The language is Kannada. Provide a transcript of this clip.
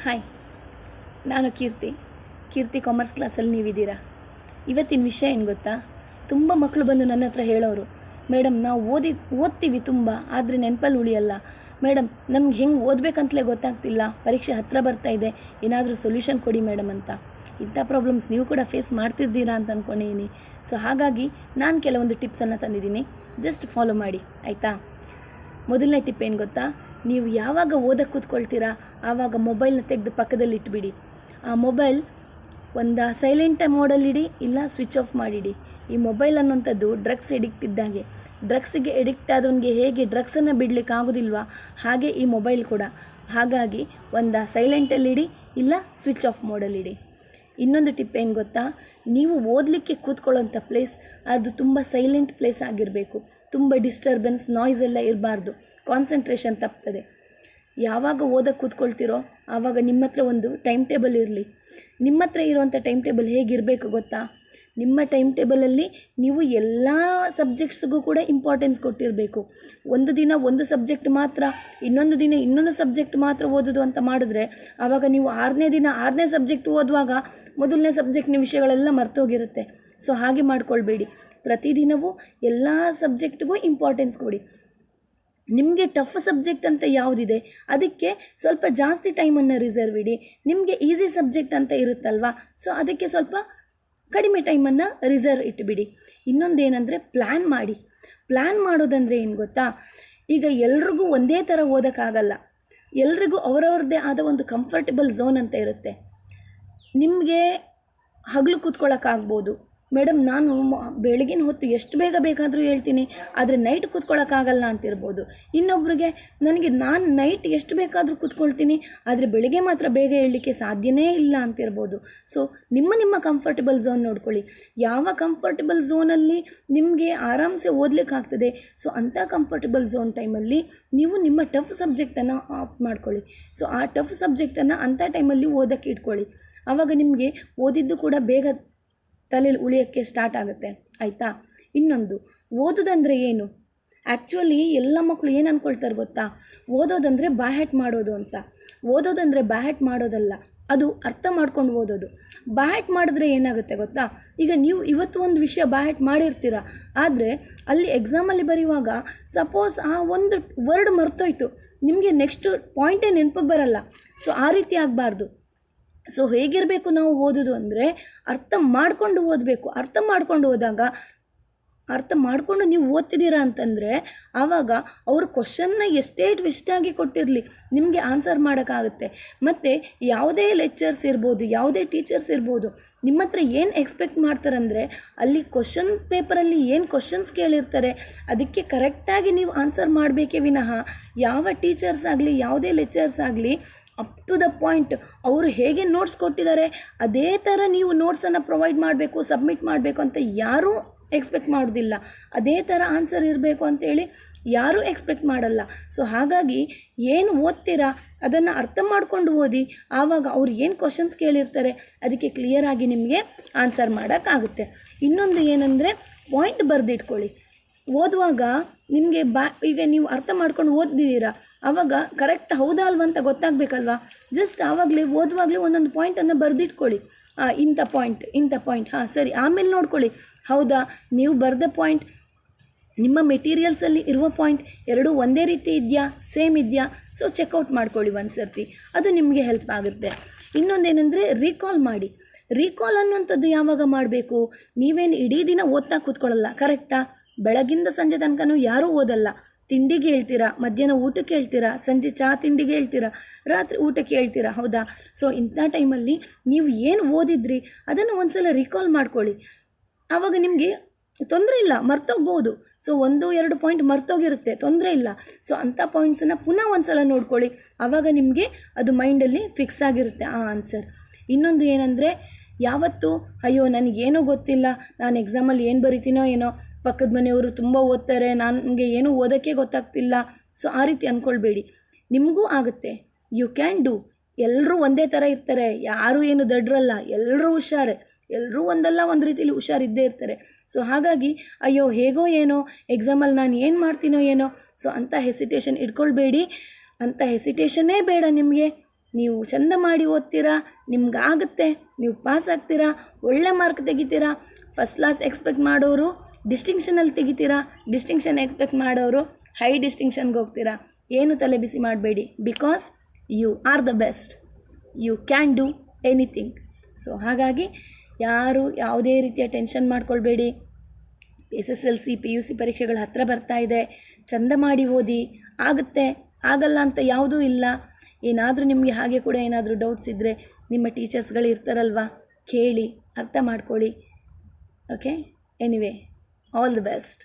ಹಾಯ್, ನಾನು ಕೀರ್ತಿ ಕಾಮರ್ಸ್ ಕ್ಲಾಸಲ್ಲಿ ನೀವಿದ್ದೀರಾ. ಇವತ್ತಿನ ವಿಷಯ ಏನು ಗೊತ್ತಾ? ತುಂಬ ಮಕ್ಕಳು ಬಂದು ನನ್ನ ಹತ್ರ ಹೇಳೋರು, ಮೇಡಮ್ ನಾವು ಓದ್ತೀವಿ ತುಂಬ, ಆದರೆ ನೆನಪಲ್ಲಿ ಉಳಿಯಲ್ಲ ಮೇಡಮ್, ನಮ್ಗೆ ಹೆಂಗೆ ಓದಬೇಕಂತಲೇ ಗೊತ್ತಾಗ್ತಿಲ್ಲ, ಪರೀಕ್ಷೆ ಹತ್ತಿರ ಬರ್ತಾ ಇದೆ, ಏನಾದರೂ ಸೊಲ್ಯೂಷನ್ ಕೊಡಿ ಮೇಡಮ್ ಅಂತ. ಇಂಥ ಪ್ರಾಬ್ಲಮ್ಸ್ ನೀವು ಕೂಡ ಫೇಸ್ ಮಾಡ್ತಿರ್ತೀರಾ ಅಂತ ಅಂದ್ಕೊಂಡಿದ್ದೀನಿ. ಸೊ ಹಾಗಾಗಿ ನಾನು ಕೆಲವೊಂದು ಟಿಪ್ಸನ್ನು ತಂದಿದ್ದೀನಿ, ಜಸ್ಟ್ ಫಾಲೋ ಮಾಡಿ ಆಯಿತಾ. ಮೊದಲನೇ ಟಿಪ್ ಏನು ಗೊತ್ತಾ? ನೀವು ಯಾವಾಗ ಓದಕ್ಕೆ ಕೂತ್ಕೊಳ್ತೀರಾ ಆವಾಗ ಮೊಬೈಲ್ನ ತೆಗೆದು ಪಕ್ಕದಲ್ಲಿ ಇಟ್ಬಿಡಿ. ಆ ಮೊಬೈಲ್ ಒಂದು ಸೈಲೆಂಟ್ ಮೋಡಲ್ಲಿಡಿ, ಇಲ್ಲ ಸ್ವಿಚ್ ಆಫ್ ಮಾಡಿಡಿ. ಈ ಮೊಬೈಲ್ ಅನ್ನೋಂಥದ್ದು ಡ್ರಗ್ಸ್ ಎಡಿಕ್ಟ್ ಇದ್ದಾಗೆ. ಡ್ರಗ್ಸಿಗೆ ಎಡಿಕ್ಟ್ ಆದವನಿಗೆ ಹೇಗೆ ಡ್ರಗ್ಸನ್ನು ಬಿಡಲಿಕ್ಕೆ ಆಗೋದಿಲ್ವಾ, ಹಾಗೆ ಈ ಮೊಬೈಲ್ ಕೂಡ. ಹಾಗಾಗಿ ಒಂದು ಸೈಲೆಂಟಲ್ಲಿಡಿ, ಇಲ್ಲ ಸ್ವಿಚ್ ಆಫ್ ಮೋಡಲ್ಲಿಡಿ. ಇನ್ನೊಂದು ಟಿಪ್ ಏನು ಗೊತ್ತಾ? ನೀವು ಓದಲಿಕ್ಕೆ ಕೂತ್ಕೊಳ್ಳೋಂಥ ಪ್ಲೇಸ್ ಅದು ತುಂಬ ಸೈಲೆಂಟ್ ಪ್ಲೇಸ್ ಆಗಿರಬೇಕು. ತುಂಬ ಡಿಸ್ಟರ್ಬೆನ್ಸ್, ನಾಯ್ಸ್ ಎಲ್ಲ ಇರಬಾರ್ದು, ಕಾನ್ಸಂಟ್ರೇಷನ್ ತಪ್ತದೆ. ಯಾವಾಗ ಓದಕ್ಕೆ ಕೂತ್ಕೊಳ್ತೀರೋ ಆವಾಗ ನಿಮ್ಮ ಹತ್ರ ಒಂದು ಟೈಮ್ ಟೇಬಲ್ ಇರಲಿ. ನಿಮ್ಮ ಹತ್ರ ಇರೋವಂಥ ಟೈಮ್ ಟೇಬಲ್ ಹೇಗಿರಬೇಕು ಗೊತ್ತಾ? ನಿಮ್ಮ ಟೈಮ್ ಟೇಬಲಲ್ಲಿ ನೀವು ಎಲ್ಲ ಸಬ್ಜೆಕ್ಟ್ಸ್ಗೂ ಕೂಡ ಇಂಪಾರ್ಟೆನ್ಸ್ ಕೊಟ್ಟಿರಬೇಕು. ಒಂದು ದಿನ ಒಂದು ಸಬ್ಜೆಕ್ಟ್ ಮಾತ್ರ, ಇನ್ನೊಂದು ದಿನ ಇನ್ನೊಂದು ಸಬ್ಜೆಕ್ಟ್ ಮಾತ್ರ ಓದೋದು ಅಂತ ಮಾಡಿದ್ರೆ ಆವಾಗ ನೀವು 6ನೇ ದಿನ 6ನೇ ಸಬ್ಜೆಕ್ಟ್ ಓದುವಾಗ ಮೊದಲನೇ ಸಬ್ಜೆಕ್ಟ್ನ ವಿಷಯಗಳೆಲ್ಲ ಮರ್ತೋಗಿರುತ್ತೆ. ಸೊ ಹಾಗೆ ಮಾಡ್ಕೊಳ್ಬೇಡಿ. ಪ್ರತಿದಿನವೂ ಎಲ್ಲ ಸಬ್ಜೆಕ್ಟ್ಗೂ ಇಂಪಾರ್ಟೆನ್ಸ್ ಕೊಡಿ. ನಿಮಗೆ ಟಫ್ ಸಬ್ಜೆಕ್ಟ್ ಅಂತ ಯಾವುದಿದೆ ಅದಕ್ಕೆ ಸ್ವಲ್ಪ ಜಾಸ್ತಿ ಟೈಮನ್ನು ರಿಸರ್ವ್ ಇಡಿ. ನಿಮಗೆ ಈಸಿ ಸಬ್ಜೆಕ್ಟ್ ಅಂತ ಇರುತ್ತಲ್ವ, ಸೊ ಅದಕ್ಕೆ ಸ್ವಲ್ಪ ಕಡಿಮೆ ಟೈಮನ್ನು ರಿಸರ್ವ್ ಇಟ್ಟುಬಿಡಿ. ಇನ್ನೊಂದೇನೆಂದರೆ ಪ್ಲ್ಯಾನ್ ಮಾಡಿ. ಪ್ಲ್ಯಾನ್ ಮಾಡೋದಂದರೆ ಏನು ಗೊತ್ತಾ? ಈಗ ಎಲ್ರಿಗೂ ಒಂದೇ ಥರ ಓದೋಕ್ಕಾಗಲ್ಲ. ಎಲ್ರಿಗೂ ಅವರವ್ರದ್ದೇ ಆದ ಒಂದು ಕಂಫರ್ಟಬಲ್ ಝೋನ್ ಅಂತ ಇರುತ್ತೆ. ನಿಮಗೆ ಹಗಲು ಕೂತ್ಕೊಳ್ಳೋಕ್ಕಾಗ್ಬೋದು, ಮೇಡಮ್ ನಾನು ಬೆಳಗಿನ ಹೊತ್ತು ಎಷ್ಟು ಬೇಗ ಬೇಕಾದರೂ ಹೇಳ್ತೀನಿ, ಆದರೆ ನೈಟ್ ಕೂತ್ಕೊಳ್ಳೋಕ್ಕಾಗಲ್ಲ ಅಂತಿರ್ಬೋದು. ಇನ್ನೊಬ್ರಿಗೆ ನಾನು ನೈಟ್ ಎಷ್ಟು ಬೇಕಾದರೂ ಕೂತ್ಕೊಳ್ತೀನಿ, ಆದರೆ ಬೆಳಗ್ಗೆ ಮಾತ್ರ ಬೇಗ ಹೇಳಲಿಕ್ಕೆ ಸಾಧ್ಯನೇ ಇಲ್ಲ ಅಂತಿರ್ಬೋದು. ಸೊ ನಿಮ್ಮ ಕಂಫರ್ಟಬಲ್ ಝೋನ್ ನೋಡ್ಕೊಳ್ಳಿ. ಯಾವ ಕಂಫರ್ಟಬಲ್ ಝೋನಲ್ಲಿ ನಿಮಗೆ ಆರಾಮ್ಸೆ ಓದಲಿಕ್ಕಾಗ್ತದೆ, ಸೊ ಅಂಥ ಕಂಫರ್ಟಬಲ್ ಝೋನ್ ಟೈಮಲ್ಲಿ ನೀವು ನಿಮ್ಮ ಟಫ್ ಸಬ್ಜೆಕ್ಟನ್ನು ಆಫ್ ಮಾಡ್ಕೊಳ್ಳಿ. ಸೊ ಆ ಟಫ್ ಸಬ್ಜೆಕ್ಟನ್ನು ಅಂಥ ಟೈಮಲ್ಲಿ ಓದೋಕ್ಕೆ ಇಟ್ಕೊಳ್ಳಿ. ಆವಾಗ ನಿಮಗೆ ಓದಿದ್ದು ಕೂಡ ಬೇಗ ತಲೆಯಲ್ಲಿ ಉಳಿಯೋಕ್ಕೆ ಸ್ಟಾರ್ಟ್ ಆಗುತ್ತೆ ಆಯಿತಾ. ಇನ್ನೊಂದು, ಓದೋದಂದರೆ ಏನು? ಆ್ಯಕ್ಚುಲಿ ಎಲ್ಲ ಮಕ್ಕಳು ಏನು ಅಂದ್ಕೊಳ್ತಾರೆ ಗೊತ್ತಾ? ಓದೋದಂದರೆ ಬ್ಯಾಹೆಟ್ ಮಾಡೋದು ಅಂತ. ಓದೋದಂದರೆ ಬ್ಯಾಹೆಟ್ ಮಾಡೋದಲ್ಲ, ಅದು ಅರ್ಥ ಮಾಡ್ಕೊಂಡು ಓದೋದು. ಬ್ಯಾಹೆಟ್ ಮಾಡಿದ್ರೆ ಏನಾಗುತ್ತೆ ಗೊತ್ತಾ? ಈಗ ನೀವು ಇವತ್ತು ಒಂದು ವಿಷಯ ಬ್ಯಾಹೆಟ್ ಮಾಡಿರ್ತೀರ, ಆದರೆ ಅಲ್ಲಿ ಎಕ್ಸಾಮಲ್ಲಿ ಬರೆಯುವಾಗ ಸಪೋಸ್ ಆ ಒಂದು ವರ್ಡ್ ಮರ್ತೋಯ್ತು, ನಿಮಗೆ ನೆಕ್ಸ್ಟ್ ಪಾಯಿಂಟೇ ನೆನಪಿಗೆ ಬರಲ್ಲ. ಸೊ ಆ ರೀತಿ ಆಗಬಾರ್ದು. ಸೊ ಹೇಗಿರಬೇಕು ನಾವು ಓದೋದು ಅಂದರೆ, ಅರ್ಥ ಮಾಡಿಕೊಂಡು ಓದಬೇಕು. ಅರ್ಥ ಮಾಡಿಕೊಂಡು ನೀವು ಓದ್ತಿದ್ದೀರಾ ಅಂತಂದರೆ ಆವಾಗ ಅವರು ಕ್ವಶನ್ನ ಎಷ್ಟೇ ಟ್ವಿಸ್ಟಾಗಿ ಕೊಟ್ಟಿರಲಿ ನಿಮಗೆ ಆನ್ಸರ್ ಮಾಡೋಕ್ಕಾಗುತ್ತೆ. ಮತ್ತು ಯಾವುದೇ ಲೆಕ್ಚರ್ಸ್ ಇರ್ಬೋದು, ಯಾವುದೇ ಟೀಚರ್ಸ್ ಇರ್ಬೋದು, ನಿಮ್ಮ ಹತ್ರ ಏನು ಎಕ್ಸ್ಪೆಕ್ಟ್ ಮಾಡ್ತಾರಂದರೆ ಅಲ್ಲಿ ಕ್ವಶನ್ಸ್ ಪೇಪರಲ್ಲಿ ಏನು ಕ್ವಶನ್ಸ್ ಕೇಳಿರ್ತಾರೆ ಅದಕ್ಕೆ ಕರೆಕ್ಟಾಗಿ ನೀವು ಆನ್ಸರ್ ಮಾಡಬೇಕೇ ವಿನಃ ಯಾವ ಟೀಚರ್ಸ್ ಆಗಲಿ ಯಾವುದೇ ಲೆಕ್ಚರ್ಸ್ ಆಗಲಿ ಅಪ್ ಟು ದ ಪಾಯಿಂಟ್ ಅವರು ಹೇಗೆ ನೋಟ್ಸ್ ಕೊಟ್ಟಿದ್ದಾರೆ ಅದೇ ಥರ ನೀವು ನೋಟ್ಸನ್ನು ಪ್ರೊವೈಡ್ ಮಾಡಬೇಕು, ಸಬ್ಮಿಟ್ ಮಾಡಬೇಕು ಅಂತ ಯಾರೂ ಎಕ್ಸ್ಪೆಕ್ಟ್ ಮಾಡೋದಿಲ್ಲ. ಅದೇ ಥರ ಆನ್ಸರ್ ಇರಬೇಕು ಅಂತೇಳಿ ಯಾರೂ ಎಕ್ಸ್ಪೆಕ್ಟ್ ಮಾಡಲ್ಲ. ಸೊ ಹಾಗಾಗಿ ಏನು ಓದ್ತೀರಾ ಅದನ್ನು ಅರ್ಥ ಮಾಡ್ಕೊಂಡು ಓದಿ. ಆವಾಗ ಅವ್ರು ಏನು ಕ್ವಶನ್ಸ್ ಕೇಳಿರ್ತಾರೆ ಅದಕ್ಕೆ ಕ್ಲಿಯರಾಗಿ ನಿಮಗೆ ಆನ್ಸರ್ ಮಾಡೋಕ್ಕಾಗುತ್ತೆ. ಇನ್ನೊಂದು ಏನಂದರೆ, ಪಾಯಿಂಟ್ ಬರೆದಿಟ್ಕೊಳ್ಳಿ. ಓದುವಾಗ ನಿಮಗೆ ಈಗ ನೀವು ಅರ್ಥ ಮಾಡ್ಕೊಂಡು ಓದಿದ್ದೀರಾ, ಆವಾಗ ಕರೆಕ್ಟ್ ಹೌದಾ ಅಲ್ವಾ ಅಂತ ಗೊತ್ತಾಗಬೇಕಲ್ವಾ. ಜಸ್ಟ್ ಆವಾಗಲೇ ಓದುವಾಗಲೇ ಒಂದೊಂದು ಪಾಯಿಂಟನ್ನು ಬರೆದಿಟ್ಕೊಳ್ಳಿ. ಇಂಥ ಪಾಯಿಂಟ್ ಹಾಂ ಸರಿ, ಆಮೇಲೆ ನೋಡ್ಕೊಳ್ಳಿ ಹೌದಾ ನೀವು ಬರೆದ ಪಾಯಿಂಟ್ ನಿಮ್ಮ ಮೆಟೀರಿಯಲ್ಸಲ್ಲಿ ಇರುವ ಪಾಯಿಂಟ್ ಎರಡೂ ಒಂದೇ ರೀತಿ ಇದೆಯಾ, ಸೇಮ್ ಇದೆಯಾ. ಸೊ ಚೆಕ್ಔಟ್ ಮಾಡ್ಕೊಳ್ಳಿ ಒಂದು ಸರ್ತಿ, ಅದು ನಿಮಗೆ ಹೆಲ್ಪ್ ಆಗುತ್ತೆ. ಇನ್ನೊಂದೇನೆಂದರೆ ರೀಕಾಲ್ ಮಾಡಿ. ರೀಕಾಲ್ ಅನ್ನುವಂಥದ್ದು ಯಾವಾಗ ಮಾಡಬೇಕು? ನೀವೇನು ಇಡೀ ದಿನ ಓದ್ತಾ ಕೂತ್ಕೊಳ್ಳಲ್ಲ, ಕರೆಕ್ಟಾ? ಬೆಳಗಿಂದ ಸಂಜೆ ತನಕನೂ ಯಾರೂ ಓದಲ್ಲ. ತಿಂಡಿಗೆ ಹೇಳ್ತೀರಾ, ಮಧ್ಯಾಹ್ನ ಊಟಕ್ಕೆ ಹೇಳ್ತೀರಾ, ಸಂಜೆ ಚಹಾ ತಿಂಡಿಗೆ ಹೇಳ್ತೀರಾ, ರಾತ್ರಿ ಊಟಕ್ಕೆ ಹೇಳ್ತೀರಾ, ಹೌದಾ? ಸೊ ಇಂಥ ಟೈಮಲ್ಲಿ ನೀವು ಏನು ಓದಿದ್ರಿ ಅದನ್ನು ಒಂದು ಸಲ ರೀಕಾಲ್ ಮಾಡ್ಕೊಳ್ಳಿ. ಆವಾಗ ನಿಮಗೆ ತೊಂದರೆ ಇಲ್ಲ, ಮರ್ತೋಗ್ಬೋದು. ಸೊ 1-2 ಪಾಯಿಂಟ್ ಮರ್ತೋಗಿರುತ್ತೆ, ತೊಂದರೆ ಇಲ್ಲ. ಸೊ ಅಂಥ ಪಾಯಿಂಟ್ಸನ್ನು ಪುನಃ ಒಂದು ಸಲ ನೋಡ್ಕೊಳ್ಳಿ. ಆವಾಗ ನಿಮಗೆ ಅದು ಮೈಂಡಲ್ಲಿ ಫಿಕ್ಸ್ ಆಗಿರುತ್ತೆ ಆ ಆನ್ಸರ್. ಇನ್ನೊಂದು ಏನಂದರೆ, ಯಾವತ್ತು ಅಯ್ಯೋ ನನಗೇನೋ ಗೊತ್ತಿಲ್ಲ, ನಾನು ಎಕ್ಸಾಮಲ್ಲಿ ಏನು ಬರಿತೀನೋ ಏನೋ, ಪಕ್ಕದ ಮನೆಯವರು ತುಂಬ ಓದ್ತಾರೆ, ನನಗೆ ಏನೂ ಓದೋಕ್ಕೆ ಗೊತ್ತಾಗ್ತಿಲ್ಲ. ಸೊ ಆ ರೀತಿ ಅಂದ್ಕೊಳ್ಬೇಡಿ. ನಿಮಗೂ ಆಗುತ್ತೆ, ಯು ಕ್ಯಾನ್ ಡೂ. ಎಲ್ಲರೂ ಒಂದೇ ಥರ ಇರ್ತಾರೆ, ಯಾರೂ ಏನು ದಡ್ರಲ್ಲ, ಎಲ್ಲರೂ ಹುಷಾರೆ, ಎಲ್ಲರೂ ಒಂದಲ್ಲ ಒಂದು ರೀತಿಯಲ್ಲಿ ಹುಷಾರಿದ್ದೇ ಇರ್ತಾರೆ. ಸೊ ಹಾಗಾಗಿ ಅಯ್ಯೋ ಹೇಗೋ ಏನೋ ಎಕ್ಸಾಮಲ್ಲಿ ನಾನು ಏನು ಮಾಡ್ತೀನೋ ಏನೋ, ಸೊ ಅಂಥ ಹೆಸಿಟೇಷನ್ ಇಟ್ಕೊಳ್ಬೇಡಿ. ಅಂಥ ಹೆಸಿಟೇಷನ್ನೇ ಬೇಡ ನಿಮಗೆ. ನೀವು ಚಂದ ಮಾಡಿ ಓದ್ತೀರಾ, ನಿಮ್ಗಾಗುತ್ತೆ, ನೀವು ಪಾಸ್ ಆಗ್ತೀರಾ, ಒಳ್ಳೆ ಮಾರ್ಕ್ ತೆಗಿತೀರಾ. ಫಸ್ಟ್ ಕ್ಲಾಸ್ ಎಕ್ಸ್ಪೆಕ್ಟ್ ಮಾಡೋರು ಡಿಸ್ಟಿಂಕ್ಷನಲ್ಲಿ ತೆಗಿತೀರಾ, ಡಿಸ್ಟಿಂಕ್ಷನ್ ಎಕ್ಸ್ಪೆಕ್ಟ್ ಮಾಡೋರು ಹೈ ಡಿಸ್ಟಿಂಕ್ಷನ್ಗೆ ಹೋಗ್ತೀರಾ. ಏನು ತಲೆ ಬಿಸಿ ಮಾಡಬೇಡಿ, because you are the best, you can do anything. So ಹಾಗಾಗಿ ಯಾರು ಯಾವುದೇ ರೀತಿಯ ಟೆನ್ಷನ್ ಮಾಡ್ಕೊಳ್ಬೇಡಿ. SSLC PUC ಪರೀಕ್ಷೆಗಳು ಹತ್ತಿರ ಬರ್ತಾ ಇದೆ, ಚಂದ ಮಾಡಿ ಓದಿ. ಆಗುತ್ತೆ, ಆಗಲ್ಲ ಅಂತ ಯಾವುದೂ ಇಲ್ಲ. ಏನಾದರೂ ನಿಮಗೆ ಹಾಗೆ ಕೂಡ ಏನಾದರೂ ಡೌಟ್ಸ್ ಇದ್ದರೆ ನಿಮ್ಮ ಟೀಚರ್ಸ್ಗಳು ಇರ್ತಾರಲ್ವ, ಕೇಳಿ ಅರ್ಥ ಮಾಡ್ಕೊಳ್ಳಿ. Okay, anyway, all the best.